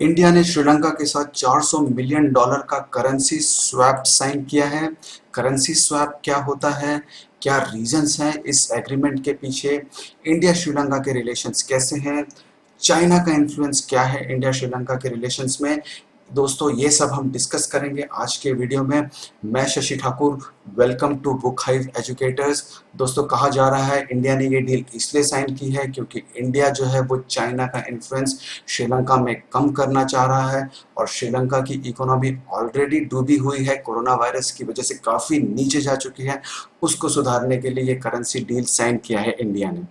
India ने श्रीलंका के साथ $400 मिलियन का करेंसी स्वैप साइन किया है। करेंसी स्वैप क्या होता है, क्या रीजंस हैं इस एग्रीमेंट के पीछे, इंडिया श्रीलंका के रिलेशंस कैसे हैं, चाइना का इन्फ्लुएंस क्या है इंडिया श्रीलंका के रिलेशंस में। दोस्तों ये सब हम डिस्कस करेंगे आज के वीडियो में। मैं Shashi Thakur, welcome to Book Hive Educators. दोस्तों कहा जा रहा है इंडिया ने ये डील इसलिए साइन की है क्योंकि इंडिया जो है वो चाइना का इन्फ्लुएंस श्रीलंका में कम करना चाह रहा है और श्रीलंका की इकोनॉमी ऑलरेडी डूबी हुई है, कोरोना वायरस की वजह से काफ़ी नीचे जा चुकी है। उसको सुधारने के लिए ये करेंसी डील साइन किया है इंडिया ने।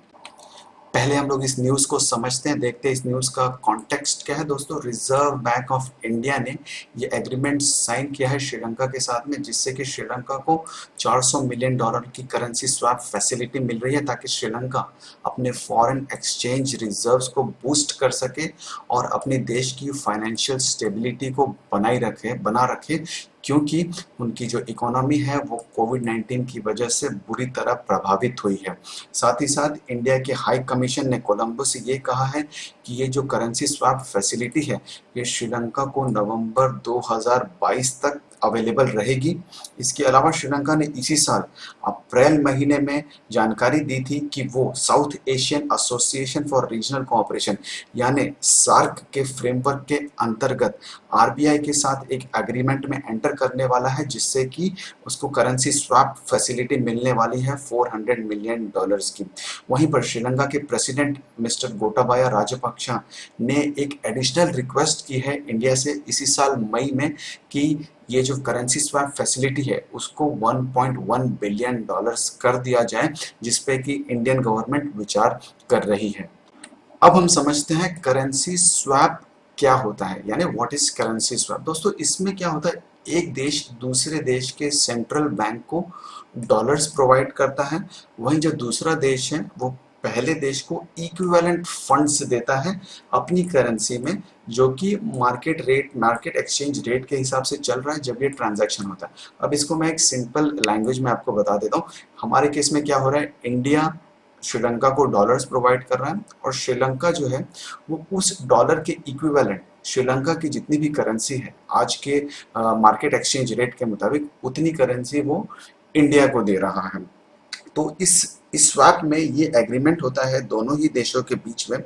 पहले हम लोग इस न्यूज़ को समझते हैं, देखते हैं इस न्यूज़ का कॉन्टेक्स्ट क्या है। दोस्तों रिजर्व बैंक ऑफ इंडिया ने ये एग्रीमेंट साइन किया है श्रीलंका के साथ में, जिससे कि श्रीलंका को $400 मिलियन की करेंसी स्वैप फैसिलिटी मिल रही है ताकि श्रीलंका अपने फॉरेन एक्सचेंज रिजर्व्स को बूस्ट कर सके और अपने देश की फाइनेंशियल स्टेबिलिटी को बना रखे, क्योंकि उनकी जो इकोनॉमी है वो कोविड-19 की वजह से बुरी तरह प्रभावित हुई है। साथ ही साथ इंडिया के हाई कमीशन ने कोलंबो से ये कहा है कि ये जो करेंसी स्वैप फैसिलिटी है ये श्रीलंका को नवंबर 2022 तक अवेलेबल रहेगी। इसके अलावा श्रीलंका ने इसी साल अप्रैल महीने में जानकारी दी थी कि वो south Asian association for regional cooperation यानी सार्क के फ्रेमवर्क के अंतर्गत आरबीआई के साथ एक एग्रीमेंट में एंटर करने वाला है, जिससे कि उसको करेंसी स्वैप फैसिलिटी मिलने वाली है $400 मिलियन की। वहीं पर श्रीलंका के प्रेसिडेंट मिस्टर गोटाबाया राजपक्षा ने एक एडिशनल रिक्वेस्ट की है इंडिया से इसी साल मई में कि ये जो करेंसी स्वैप फैसिलिटी है उसको $1.1 बिलियन कर दिया जाए, जिसपे कि इंडियन गवर्नमेंट विचार कर रही है। अब हम समझते हैं करेंसी स्वैप क्या होता है, यानी व्हाट इज करेंसी स्वैप। दोस्तों इसमें क्या होता है, एक देश दूसरे देश के सेंट्रल बैंक को डॉलर्स प्रोवाइड करता है, वहीं जो दूसरा देश है वो पहले देश को इक्विवेलेंट फंड्स देता है अपनी करेंसी में, जो कि मार्केट एक्सचेंज रेट के हिसाब से चल रहा है जब ये ट्रांजैक्शन होता है। अब इसको मैं एक सिंपल लैंग्वेज में आपको बता देता हूँ। हमारे केस में क्या हो रहा है, इंडिया श्रीलंका को डॉलर्स प्रोवाइड कर रहा है और श्रीलंका जो है वो उस डॉलर के इक्विवेलेंट श्रीलंका की जितनी भी करेंसी है आज के मार्केट एक्सचेंज रेट के मुताबिक उतनी करेंसी वो इंडिया को दे रहा है। तो इस स्वैप में ये एग्रीमेंट होता है दोनों ही देशों के बीच में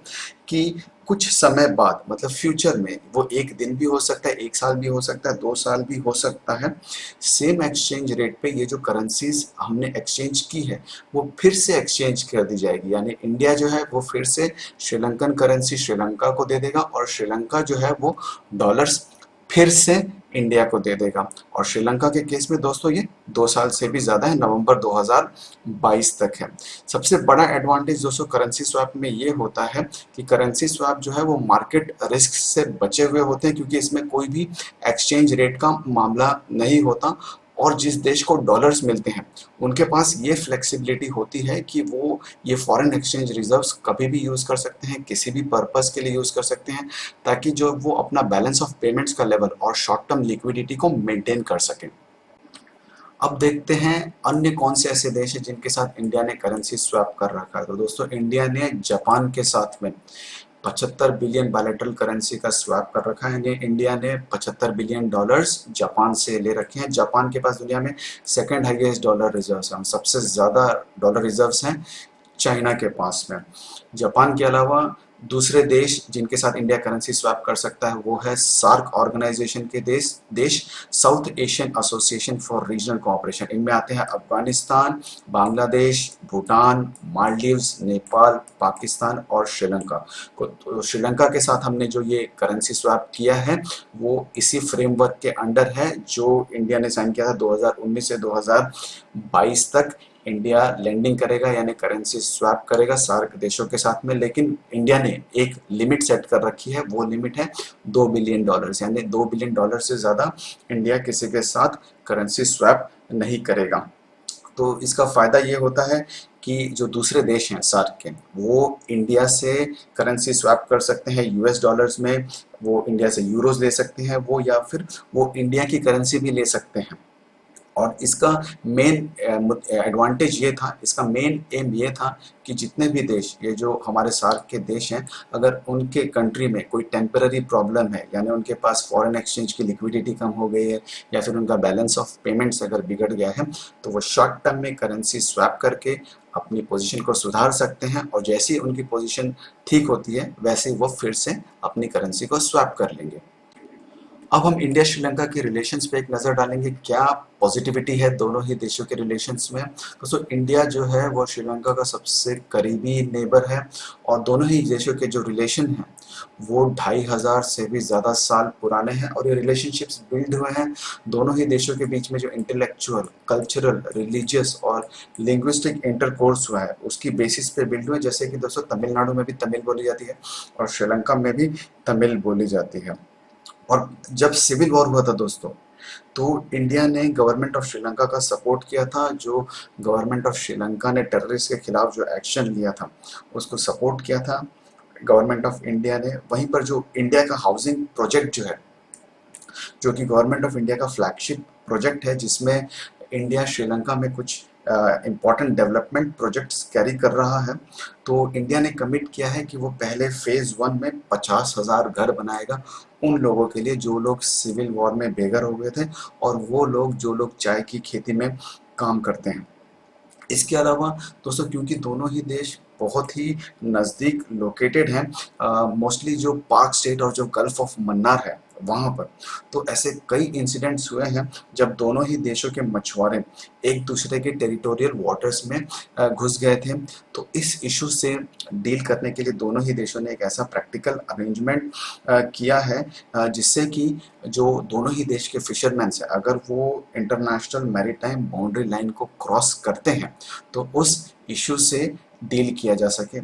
कि कुछ समय बाद, मतलब फ्यूचर में, वो एक दिन भी हो सकता है, एक साल भी हो सकता है, 2 साल भी हो सकता है, सेम एक्सचेंज रेट पे ये जो करेंसीज हमने एक्सचेंज की है वो फिर से एक्सचेंज कर दी जाएगी। यानी इंडिया जो है वो फिर से श्रीलंकन करेंसी श्रीलंका को दे देगा और श्रीलंका जो है वो डॉलर्स फिर से इंडिया को दे देगा। और श्रीलंका के केस में दोस्तों ये 2 साल से भी ज़्यादा है, नवंबर 2022 तक है। सबसे बड़ा एडवांटेज दोस्तों करेंसी स्वैप में ये होता है कि करेंसी स्वैप जो है वो मार्केट रिस्क से बचे हुए होते हैं, क्योंकि इसमें कोई भी एक्सचेंज रेट का मामला नहीं होता और जिस देश को डॉलर्स मिलते हैं उनके पास ये फ्लेक्सिबिलिटी होती है कि वो ये फॉरेन एक्सचेंज रिजर्व्स कभी भी यूज़ कर सकते हैं, किसी भी पर्पस के लिए यूज़ कर सकते हैं, ताकि जो वो अपना बैलेंस ऑफ पेमेंट्स का लेवल और शॉर्ट टर्म लिक्विडिटी को मेंटेन कर सकें। अब देखते हैं अन्य कौन से ऐसे देश हैं जिनके साथ इंडिया ने करेंसी स्वैप कर रखा है। तो दोस्तों इंडिया ने जापान के साथ में 75 बिलियन बायलैटरल करेंसी का स्वैप कर रखा है। इंडिया ने $75 बिलियन जापान से ले रखे हैं। जापान के पास दुनिया में सेकंड हाईएस्ट डॉलर रिजर्व्स हैं, सबसे ज़्यादा डॉलर रिजर्व्स हैं चाइना के पास में। जापान के अलावा दूसरे देश जिनके साथ इंडिया करेंसी स्वैप कर सकता है वो है सार्क ऑर्गेनाइजेशन के देश south Asian association for regional cooperation. इनमें आते हैं अफगानिस्तान, बांग्लादेश, भूटान, मालदीव्स, नेपाल, पाकिस्तान और श्रीलंका। तो श्रीलंका के साथ हमने जो ये करेंसी स्वैप किया है वो इसी फ्रेमवर्क के अंडर है जो इंडिया ने साइन किया था 2019 से 2022 तक। इंडिया लेंडिंग करेगा यानी करेंसी स्वैप करेगा सार्क देशों के साथ में, लेकिन इंडिया ने एक लिमिट सेट कर रखी है, वो लिमिट है $2 बिलियन, यानी $2 बिलियन से ज़्यादा इंडिया किसी के साथ करेंसी स्वैप नहीं करेगा। तो इसका फ़ायदा ये होता है कि जो दूसरे देश हैं सार्क के वो इंडिया से करेंसी स्वैप कर सकते हैं यूएस डॉलर्स में, वो इंडिया से यूरोज ले सकते हैं वो, या फिर वो इंडिया की करेंसी भी ले सकते हैं और इसका मेन एडवांटेज ये था, इसका मेन एम ये था कि जितने भी देश, ये जो हमारे सार्क के देश हैं, अगर उनके कंट्री में कोई टेम्पररी प्रॉब्लम है, यानी उनके पास फॉरेन एक्सचेंज की लिक्विडिटी कम हो गई है या फिर उनका बैलेंस ऑफ पेमेंट्स अगर बिगड़ गया है, तो वो शॉर्ट टर्म में करेंसी स्वैप करके अपनी पोजीशन को सुधार सकते हैं, और जैसे ही उनकी पोजीशन ठीक होती है वैसे ही वो फिर से अपनी करेंसी को स्वैप कर लेंगे। अब हम इंडिया श्रीलंका के रिलेशंस पे एक नज़र डालेंगे, क्या पॉजिटिविटी है दोनों ही देशों के रिलेशंस में। दोस्तों, इंडिया जो है वो श्रीलंका का सबसे करीबी नेबर है, और दोनों ही देशों के जो रिलेशन हैं वो 2500 से भी ज़्यादा साल पुराने हैं, और ये रिलेशनशिप्स बिल्ड हुए हैं दोनों ही देशों के बीच में जो इंटेलेक्चुअल, कल्चरल, रिलीजियस और लिंग्विस्टिक इंटरकोर्स हुआ है उसकी बेसिस पे बिल्ड हुए। जैसे कि दोस्तों, तमिलनाडु में भी तमिल बोली जाती है और श्रीलंका में भी तमिल बोली जाती है। और जब सिविल वॉर हुआ था दोस्तों, तो इंडिया ने गवर्नमेंट ऑफ श्रीलंका का सपोर्ट किया था। जो गवर्नमेंट ऑफ श्रीलंका ने टेररिस्ट के खिलाफ जो एक्शन लिया था उसको सपोर्ट किया था गवर्नमेंट ऑफ इंडिया ने। वहीं पर जो इंडिया का हाउसिंग प्रोजेक्ट जो है, जो कि गवर्नमेंट ऑफ इंडिया का फ्लैगशिप प्रोजेक्ट है, जिसमें इंडिया श्रीलंका में कुछ इम्पॉर्टेंट डेवलपमेंट प्रोजेक्ट्स कैरी कर रहा है, तो इंडिया ने कमिट किया है कि वो पहले फेज़ 1 में 50,000 घर बनाएगा उन लोगों के लिए जो लोग सिविल वॉर में बेघर हो गए थे, और वो लोग जो लोग चाय की खेती में काम करते हैं। इसके अलावा दोस्तों, क्योंकि दोनों ही देश बहुत ही नज़दीक लोकेटेड हैं, मोस्टली जो पाक स्टेट और जो गल्फ ऑफ मन्नार है वहाँ पर, तो ऐसे कई इंसिडेंट्स हुए हैं जब दोनों ही देशों के मछुआरे एक दूसरे के टेरिटोरियल वाटर्स में घुस गए थे। तो इस इशू से डील करने के लिए दोनों ही देशों ने एक ऐसा प्रैक्टिकल अरेंजमेंट किया है, जिससे कि जो दोनों ही देश के फिशरमैन हैं, अगर वो इंटरनेशनल मैरीटाइम बाउंड्री लाइन को क्रॉस करते हैं तो उस इशू से डील किया जा सके।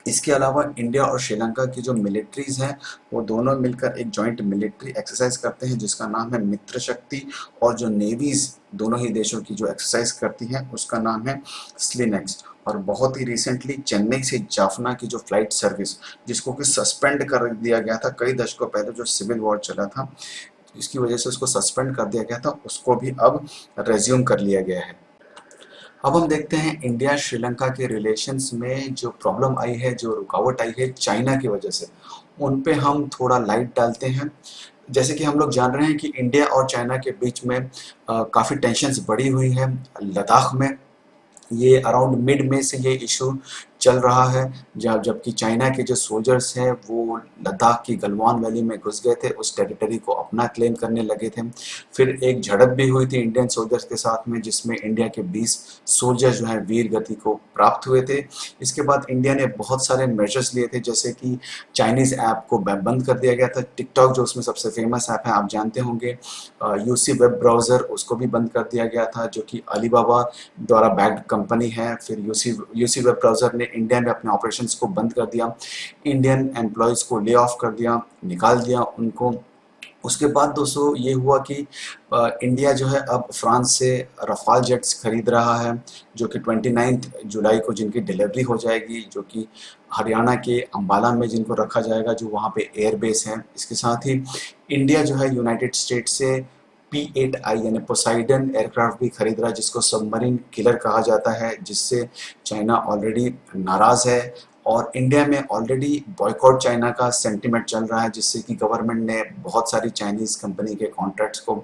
इसके अलावा इंडिया और श्रीलंका की जो मिलिट्रीज हैं वो दोनों मिलकर एक जॉइंट मिलिट्री एक्सरसाइज करते हैं जिसका नाम है मित्र शक्ति, और जो नेवीज दोनों ही देशों की जो एक्सरसाइज करती हैं उसका नाम है स्लिनेक्स। और बहुत ही रिसेंटली चेन्नई से जाफना की जो फ्लाइट सर्विस, जिसको कि सस्पेंड कर दिया गया था कई दशकों पहले जो सिविल वॉर चला था, इसकी वजह से उसको सस्पेंड कर दिया गया था, उसको भी अब रेज्यूम कर लिया गया है। अब हम देखते हैं इंडिया श्रीलंका के रिलेशंस में जो प्रॉब्लम आई है, जो रुकावट आई है चाइना की वजह से, उन पे हम थोड़ा लाइट डालते हैं। जैसे कि हम लोग जान रहे हैं कि इंडिया और चाइना के बीच में काफ़ी टेंशन्स बढ़ी हुई है लद्दाख में। ये अराउंड मिड में से ये इशू चल रहा है, जबकि चाइना के जो सोल्जर्स हैं वो लद्दाख की गलवान वैली में घुस गए थे, उस टेरिटरी को अपना क्लेम करने लगे थे। फिर एक झड़प भी हुई थी इंडियन सोल्जर्स के साथ में, जिसमें इंडिया के 20 सोल्जर्स जो हैं वीर गति को प्राप्त हुए थे। इसके बाद इंडिया ने बहुत सारे मेजर्स लिए थे, जैसे कि चाइनीज़ ऐप को बंद कर दिया गया था। टिकटॉक जो उसमें सबसे फेमस ऐप है, आप जानते होंगे। यूसी वेब ब्राउज़र, उसको भी बंद कर दिया गया था, जो कि अलीबाबा द्वारा बैक्ड कंपनी है। फिर यूसी वेब ब्राउज़र ने इंडिया में अपने ऑपरेशंस को बंद कर दिया, इंडियन एम्प्लॉयज़ को ले ऑफ कर दिया, निकाल दिया उनको। उसके बाद दोस्तों ये हुआ कि इंडिया जो है अब फ्रांस से रफाल जेट्स खरीद रहा है, जो कि 29 जुलाई को जिनकी डिलीवरी हो जाएगी, जो कि हरियाणा के अंबाला में जिनको रखा जाएगा, जो वहाँ पे एयरबेस है। इसके साथ ही इंडिया जो है यूनाइटेड स्टेट से P8I यानी पोसाइडन एयरक्राफ्ट भी खरीद रहा है, जिसको सबमरीन किलर कहा जाता है, जिससे चाइना ऑलरेडी नाराज़ है। और इंडिया में ऑलरेडी बॉयकॉट चाइना का सेंटिमेंट चल रहा है, जिससे कि गवर्नमेंट ने बहुत सारी चाइनीज़ कंपनी के कॉन्ट्रैक्ट्स को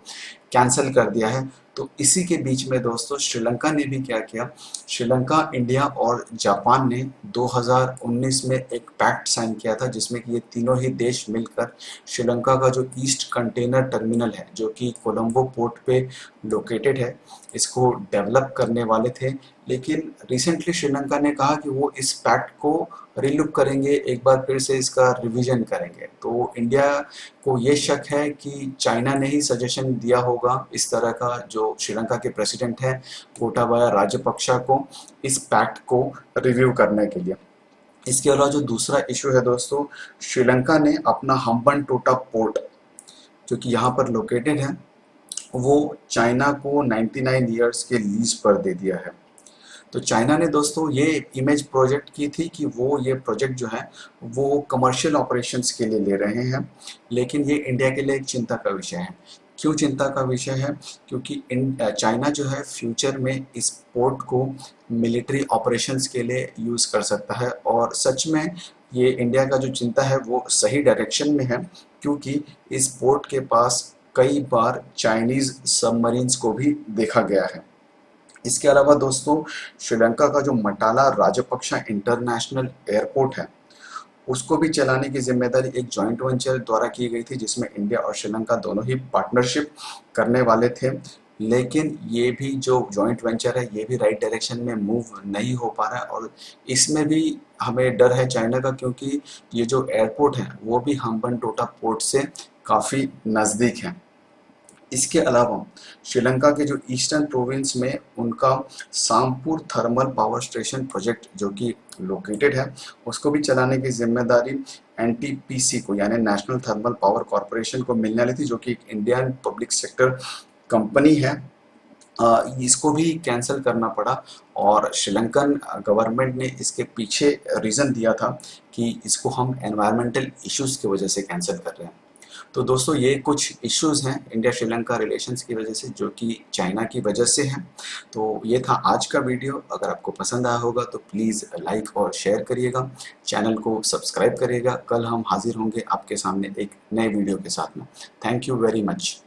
कैंसिल कर दिया है। तो इसी के बीच में दोस्तों श्रीलंका ने भी क्या किया, श्रीलंका, इंडिया और जापान ने 2019 में एक पैक्ट साइन किया था, जिसमें कि ये तीनों ही देश मिलकर श्रीलंका का जो ईस्ट कंटेनर टर्मिनल है, जो कि कोलंबो पोर्ट पे लोकेटेड है, इसको डेवलप करने वाले थे। लेकिन रिसेंटली श्रीलंका ने कहा कि वो इस पैक्ट को रिलुक करेंगे, एक बार फिर से इसका रिवीजन करेंगे। तो इंडिया को ये शक है कि चाइना ने ही सजेशन दिया होगा इस तरह का, जो श्रीलंका के प्रेसिडेंट हैं गोटाबाया राजपक्षा को, इस पैक्ट को रिव्यू करने के लिए। इसके अलावा जो दूसरा इशू है दोस्तों, श्रीलंका ने अपना हम्बनटोटा पोर्ट, जो कि यहाँ पर लोकेटेड है, वो चाइना को 99 ईयर्स के लीज पर दे दिया है। तो चाइना ने दोस्तों ये इमेज प्रोजेक्ट की थी कि वो ये प्रोजेक्ट जो है वो कमर्शियल ऑपरेशंस के लिए ले रहे हैं, लेकिन ये इंडिया के लिए एक चिंता का विषय है। क्यों चिंता का विषय है? क्योंकि चाइना जो है फ्यूचर में इस पोर्ट को मिलिट्री ऑपरेशंस के लिए यूज़ कर सकता है, और सच में ये इंडिया का जो चिंता है वो सही डायरेक्शन में है, क्योंकि इस पोर्ट के पास कई बार चाइनीज़ सबमरीन्स को भी देखा गया है। इसके अलावा दोस्तों, श्रीलंका का जो मटाला राजपक्षा इंटरनेशनल एयरपोर्ट है, उसको भी चलाने की जिम्मेदारी एक जॉइंट वेंचर द्वारा की गई थी, जिसमें इंडिया और श्रीलंका दोनों ही पार्टनरशिप करने वाले थे। लेकिन ये भी जो जॉइंट वेंचर है ये भी राइट डायरेक्शन में मूव नहीं हो पा रहा है, और इसमें भी हमें डर है चाइना का, क्योंकि ये जो एयरपोर्ट है वो भी हम्बनटोटा पोर्ट से काफ़ी नज़दीक है। इसके अलावा श्रीलंका के जो ईस्टर्न प्रोविंस में उनका Sampur thermal power station project जो कि लोकेटेड है, उसको भी चलाने की जिम्मेदारी एनटीपीसी को, यानी नेशनल थर्मल पावर कॉरपोरेशन को मिलने वाली थी, जो कि एक इंडियन पब्लिक सेक्टर कंपनी है। इसको भी कैंसिल करना पड़ा, और श्रीलंकन गवर्नमेंट ने इसके पीछे रीज़न दिया था कि इसको हम एनवायरमेंटल इश्यूज़ की वजह से कैंसिल कर रहे हैं। तो दोस्तों, ये कुछ इश्यूज़ हैं इंडिया श्रीलंका रिलेशंस की वजह से, जो कि चाइना की वजह से हैं। तो ये था आज का वीडियो। अगर आपको पसंद आया होगा तो प्लीज़ लाइक और शेयर करिएगा, चैनल को सब्सक्राइब करिएगा। कल हम हाजिर होंगे आपके सामने एक नए वीडियो के साथ में। Thank you very much.